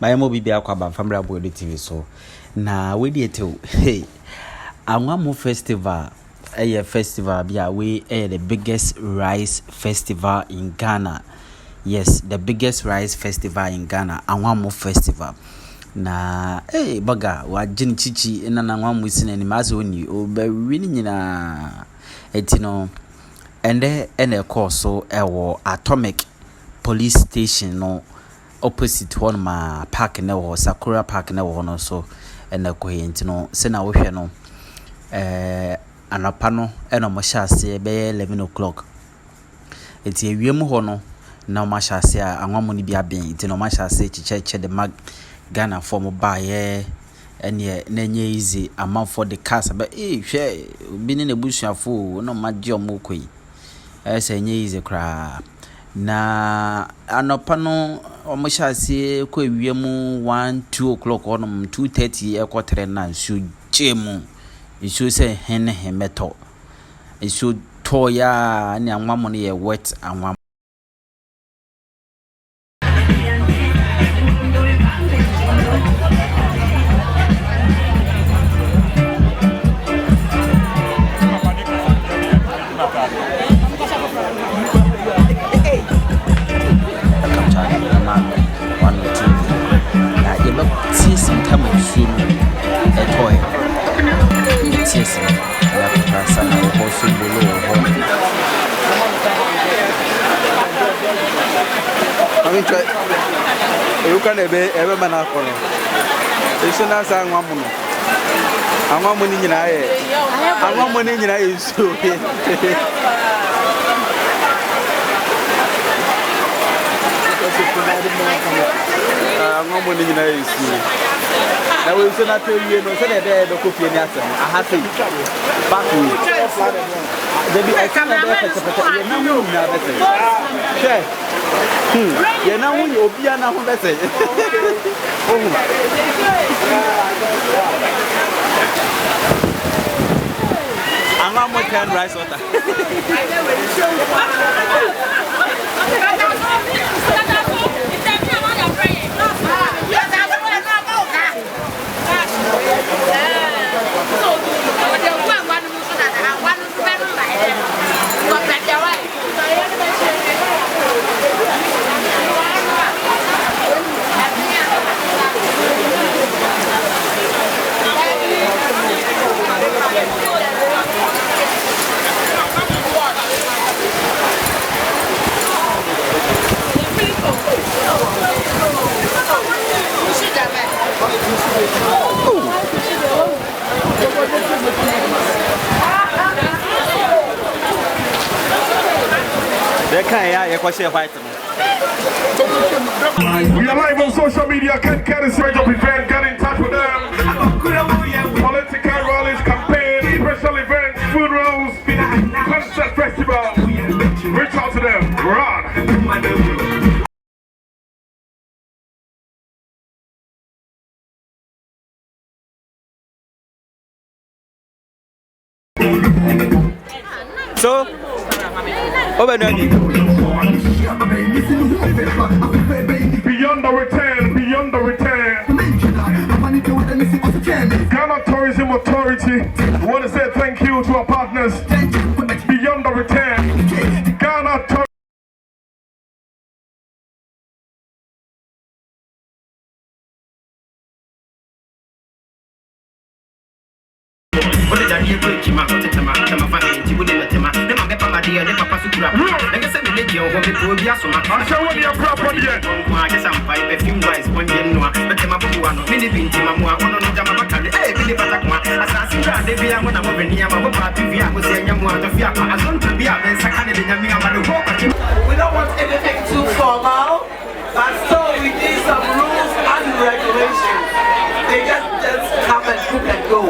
My mobile be aqua family boy TV so. Na we dey tell hey Anwamoo festival a festival be we the biggest rice festival in Ghana. Yes, the biggest rice festival in Ghana, Anwamoo festival. Na baga wa jin chichi na Anwamoo sine ni maso ni o be wini nyina etino ende ene course so ewo Atomic police station no opposite one ma park na wo Sakura park na wo no so ene ko yentino se na wo hwe no anapa no eno mo hyase be 11 o'clock eti ewiem ho no na mo hyase a Anwamoo ni bia ben eti no mo hyase chicheche de mag Ghana form ba ye ene na nye easy amount for the cars but hwe bi ne busuafo no magye omokoi se nye easy kra na anapa no omo hyase ko ewiem 1-2 o'clock on 2:30 ekotre na nsu chemu nsu se hene hemeto nsu toya ni Anwamoo ne ye wet Anwamoo you can ever man for it's not saying Anwamoo ni nyina ye Anwamoo ni nyina ye so Anwamoo ni nyina ye so na we so na tell you no say dey do kofi ni asem aha say back we be I can dey pete ye na hu na be say ye na hu obi ana hu be say Anwamoo can rice water We are live on social media. Can surge up event, get in touch with them. Political rallies, campaign, special events, funerals, concert festival. Reach out to them. Run. So, beyond the return. Ghana Tourism Authority, we want to say thank you to our partners. Beyond the return. Ghana Tourism. We don't want anything too formal, but still we need some rules and regulations. They just come and cook and go.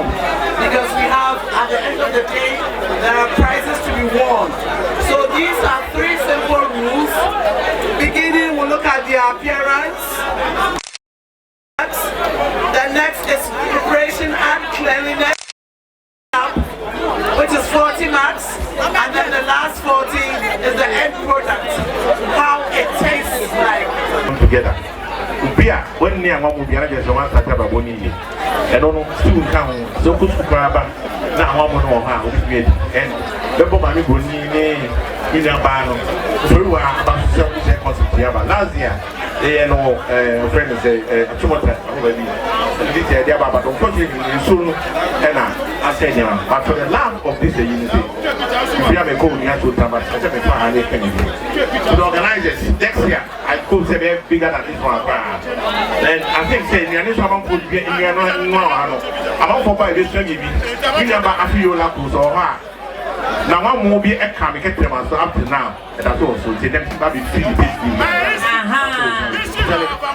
Because we have, at the end of the day, there are prizes to be won. So these are 3 simple rules. Beginning, we'll look at their appearance. The next is preparation and cleanliness, which is 40 marks. And then the last 40 is the end product, how it tastes like. Together. Beer. when near one will be just one that have a bonnie. I don't know, soon come, so good to grab now one more how and the Bomani Bonnie, William Barno, so we are about 7 seconds last year. They know, friends, a tumor already. This year, but unfortunately, soon, and I said, but for the love of this unity, if we have a goal, we have to have a the organizers next year, I could say bigger than this one. And I think saying the initial one could be in your I'm for by this thing. We never have you like or her. Now, one more be a comic up to now, and that's also say them to be free.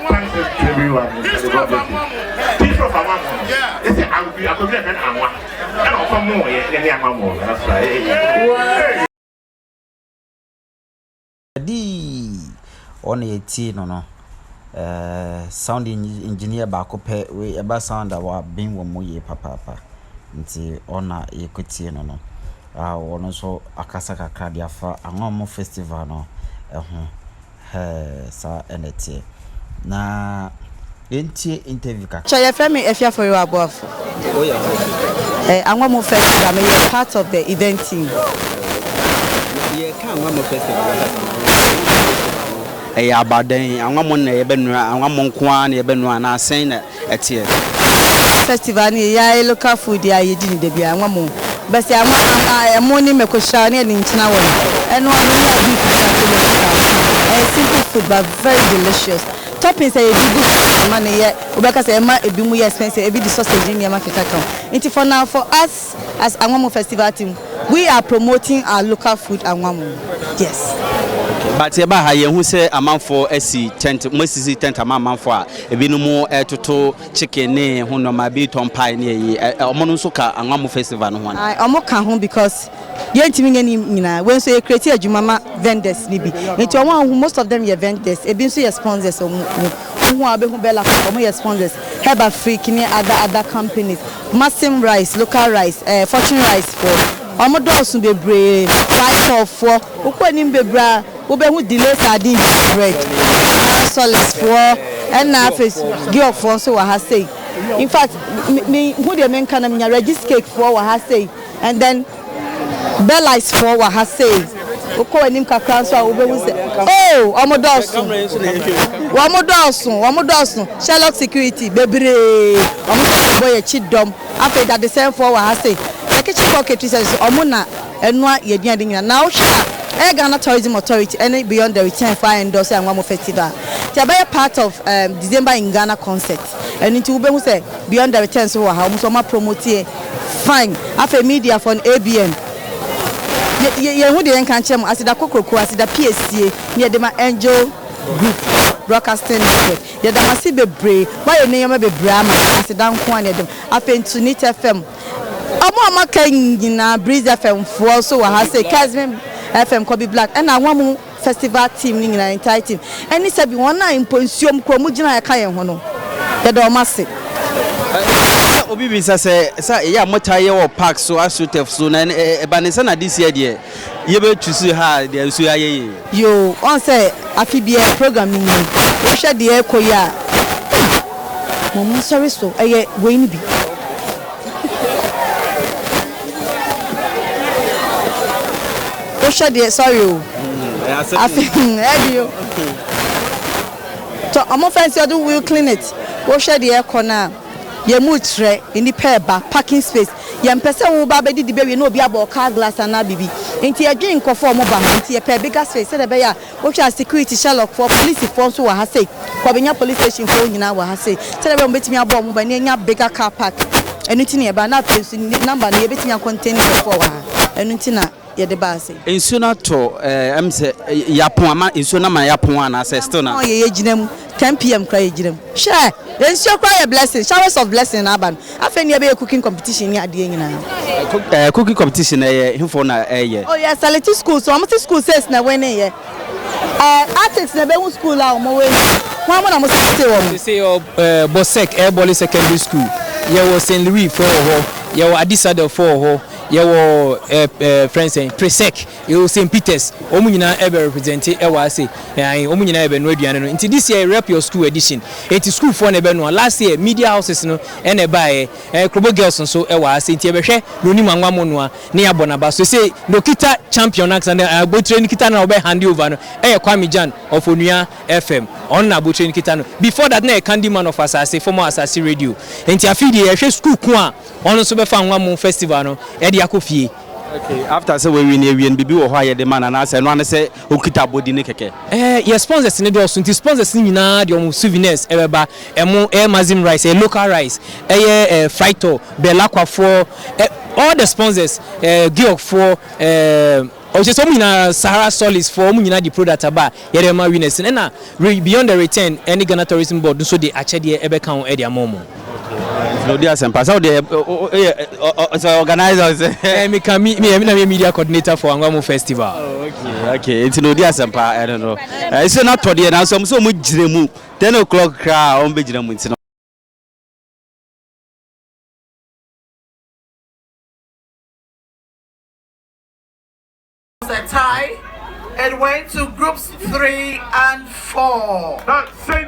Thanks to everyone. Peace of Anwamoo. They say I will be a good man. I don't come more yet than Anwamoo. That's right. On 18 no sound engineer baako pɛ we eba sound a wa bin wo mo ye papa nti ona yekutie no ono so akasa kakra dia fa Anwamoo festival no sa enete na entie interview ka so your friend me efia for you above oh yeah Anwamoo festival me you part of the event team ka Anwamoo festival abaden Anwamoo na yebenu Anwamoo nkoa na yebenu na sen na etie festival ni ya local food ya yedi ni de bia Anwamoo basi Anwamoo ni mekosha ni nchina won eno anu ya beef simple food but very delicious toppings are good man here obeka say ema ebimu ye expensive ebi the sausage ni ema kekaka nti for now for us as Anwamoo festival team we are promoting our local food Anwamoo yes. But eba ha ye hu se amanfo asi tent mosisi tent amanfo a ebinumu etoto chicken ne hu no ma bi ton pie ne yi omo no so ka Anwamoo festival no ho na omo kan ho because ye ntimi ngani nyina when so ye create adwumama vendors ni bi nti omo most of them ye vendors ebi so ye sponsors omo who abehu bella omo ye sponsors Heba Freak ni other companies Massim rice local rice fortune rice for omo do bebre white of for ukoni bebra obehu delay sardine bread solids for and na face give for so wa ha say in fact me who dey men kana me register cake for wa ha say and then bella is for wa ha say ukoni kakran so obehu say oh omo do Sherlock security bebre omo boy chidom after that the same for wa ha say kitchen pocket says omuna enwa yedua de nyina na wo hwa Ghana Tourism Authority any beyond the return for endorse Anwamoo festival they are part of December in Ghana concert and into ube say beyond the return so how so ma promote fine after media for ABM ye hu de enkan chem asida kokroko asida PSC near the Angel Group Broadcasting Network ye da masi bebre why ye name bebre ama asida nko an dem after into Nit FM Omo amaka nyina Breeze FM for so wa ha say Kasmin FM Kobe Black and Anwamoo festival team ni nyina entire team any say bi won na imponsuom kro mu gina ya ka ye ho no ye do mase obi bi say ya motaye wo park so asutef so na eba ne na this year de ye be tusu ha de so aye yo on say afibie program ni wo hwe de ekoya mo sorry so eye we ni bi sorry I think you so I'm fancy do will clean it wo share the air corner ye mutre in the peba parking space ye mpese wo ba bedi be we no obi aba car glass na bibi enti adwen nkofo mo ba enti ye pe bigger space say the be ya wo share security Sherlock for police for so wa ha say ko benya police station for nyina wa ha say say the be mbetimi abo mo ba ne nya bigger car park enuti ne ba na place number ne ye betimi contain for wa enuti na ye de base insuna to emse yapon ama insuna ma yapon ana say still na ye ginam 10 p.m. cry ye ginam share ensure cry a blessing showers of blessing na ban afeni e be cooking competition ni ade nyina cooking competition himfo na oh yes sality school so amati school says na when ye artists na be school a mo we won mo na mo stay wo say Bosek Bole secondary school ye was St Louis for ho ye was Adisada for ho yewo friends saying presec you St Peters omu nyina ebe represent e wa say omu nyina ebe no aduane no nti this year rep your school edition eti school for na ebe no last year media houses no e na eba Krobo girls nso e wa say nti ebe hwe no ni Anwamoo no a ne abona ba so say no kita champion ax and abotre ni kita na obe hand over no e Kwame Jan of Onua FM on na abotre ni kita no before that na e Candyman of Asase former Asase radio nti afidi e hwe school ko a on so be fa Anwamoo festival no e de akofie. Okay, after say we win bibi wo ho ayede man na say no an say okita body ne keke. Yes, sponsors ne do so nti sponsors ni nyina de om souvenirs e beba emo mazim rice local rice frito belakwa for all the sponsors geok for also some nyina Sahara Solis for mu nyina the product aba ye dem winners na beyond the return any Ghana tourism board so dey achede e be kan e dia momo. No dia sempa so dey organizers me can me media coordinator for Anwamoo festival. Okay it's no dia sempa I don't know so na to dey na so mu gire mu 10 o'clock kra on be gire mu nti. A tie. It went to groups 3 and 4. That's it.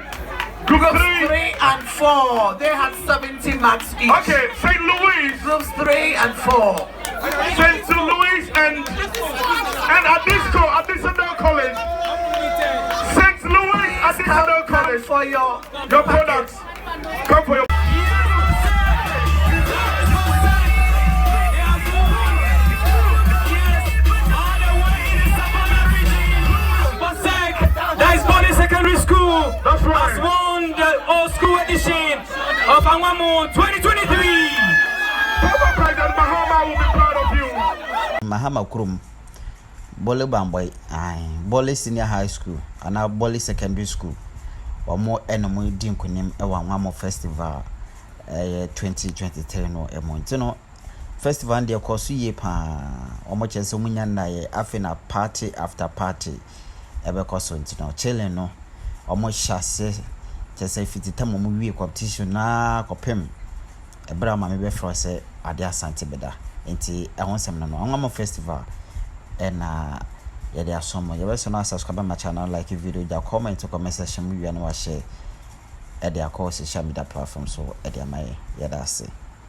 Groups 3 and 4. They had 70 marks each. Okay, St. Louis. Groups 3 and 4. St. Louis and Additional College. St. Louis Additional College. For your products. Come for your. That's Bole Secondary School. That's right. Has won the old school edition of Anwamoo 2023. Former President Mahama will be proud of you. Mahama Krum, Bole Bamboy, Bole Senior High School, and now Bole Secondary School, or more enemy Dinkunim, Anwamoo Festival 2023 no Emontino Festival and the course ye pa, or much as Munyana, after party after party. Ebe koso ntino chele no omo hyase chese fitita mo wie competition na kopem ebra ma me be fro se ade asante beda enti ehonsem no Anwamoo festival na ye de asomo ye be so na subscribe my channel, like video, ja comment to message mu wi na wa share e de akọ social media platform so e de amaye ye da se.